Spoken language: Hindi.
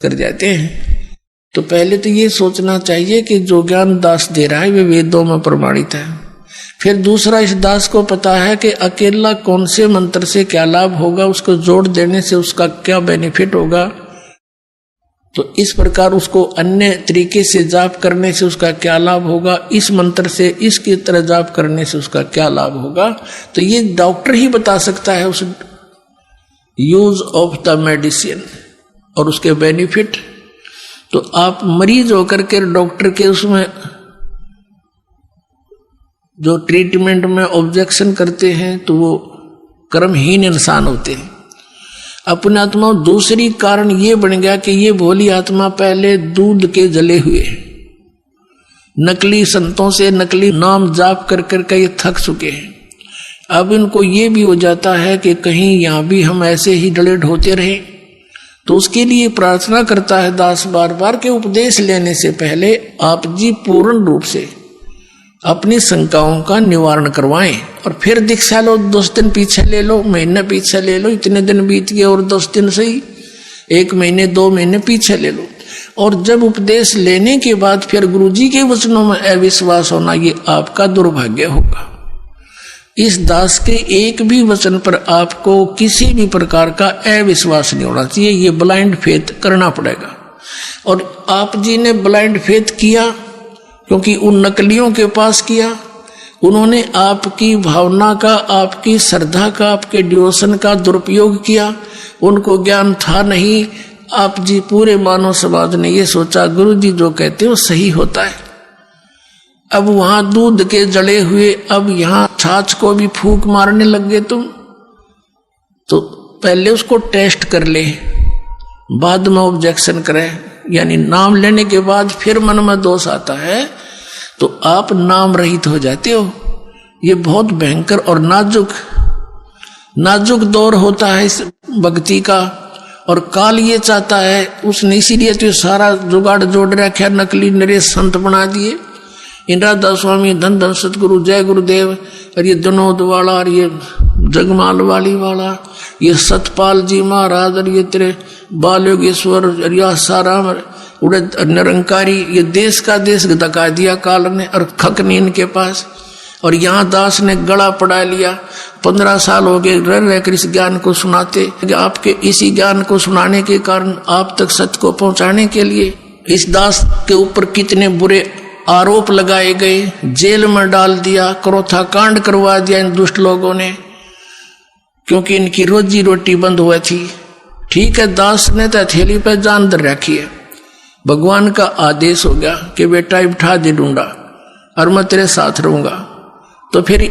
कर जाते हैं। तो पहले तो ये सोचना चाहिए कि जो ज्ञान दास दे रहा है वे वेदों में प्रमाणित है। फिर दूसरा, इस दास को पता है कि अकेला कौन से मंत्र से क्या लाभ होगा, उसको जोड़ देने से उसका क्या बेनिफिट होगा। तो इस प्रकार उसको अन्य तरीके से जाप करने से उसका क्या लाभ होगा, इस मंत्र से इसकी तरह जाप करने से उसका क्या लाभ होगा। तो ये डॉक्टर ही बता सकता है उस यूज ऑफ द मेडिसिन और उसके बेनिफिट। तो आप मरीज होकर के डॉक्टर के उसमें जो ट्रीटमेंट में ऑब्जेक्शन करते हैं तो वो कर्महीन इंसान होते हैं। अपने आत्मा दूसरी कारण ये बन गया कि ये भोली आत्मा पहले दूध के जले हुए नकली संतों से नकली नाम जाप कर कर ये थक चुके हैं। अब इनको ये भी हो जाता है कि कहीं यहाँ भी हम ऐसे ही डले ढोते रहे। तो उसके लिए प्रार्थना करता है दास बार बार के उपदेश लेने से पहले आप जी पूर्ण रूप से अपनी शंकाओं का निवारण करवाएं और फिर दीक्षा लो। 10 दिन पीछे ले लो, महीना पीछे ले लो, इतने दिन बीत गए और 10 दिन सही, 1 महीने 2 महीने पीछे ले लो। और जब उपदेश लेने के बाद फिर गुरुजी के वचनों में अविश्वास होना, ये आपका दुर्भाग्य होगा। इस दास के एक भी वचन पर आपको किसी भी प्रकार का अविश्वास नहीं होना चाहिए, ये ब्लाइंड फेथ करना पड़ेगा। और आप जी ने ब्लाइंड फेथ किया क्योंकि उन नकलियों के पास किया, उन्होंने आपकी भावना का, आपकी श्रद्धा का, आपके डिवोशन का दुरुपयोग किया, उनको ज्ञान था नहीं। आप जी पूरे मानव समाज ने ये सोचा गुरु जी जो कहते हैं वो सही होता है। अब वहां दूध के जड़े हुए, अब यहां छाछ को भी फूंक मारने लग गए तुम। तो पहले उसको टेस्ट कर ले, बाद में ऑब्जेक्शन करे। यानी नाम लेने के बाद फिर मन में दोष आता है तो आप नाम रहित हो जाते हो। ये बहुत भयंकर और नाजुक दौर होता है इस भक्ति का। और काल ये चाहता है, उसने इसीलिए तो सारा जुगाड़ जोड़ रखा, नकली नरेश संत बना दिए। इंद्रादास स्वामी, धन धन सतगुरु, जय गुरुदेव, और ये जनोद वाला, और ये जगमाल वाली वाला, ये सतपाल जी महाराज, और ये तेरे बाल योगेश्वर, और यह साराम उड़े निरंकारी, ये देश का देश धका दिया काल ने और खक नहीं इनके पास। और यहाँ दास ने गला पड़ा लिया। 15 साल हो गए रह रहकर इस ज्ञान को सुनाते। आपके इसी ज्ञान को सुनाने के कारण आप तक सत्य को पहुंचाने के लिए इस दास के ऊपर कितने बुरे आरोप लगाए गए, जेल में डाल दिया, क्रोथा कांड करवा दिया इन दुष्ट लोगों ने, क्योंकि इनकी रोजी रोटी बंद हुई थी। ठीक है, दास ने तो हथेली पर जान धर रखी है। भगवान का आदेश हो गया कि बेटा उठा दे डूंडा और मैं तेरे साथ रहूंगा। तो फिर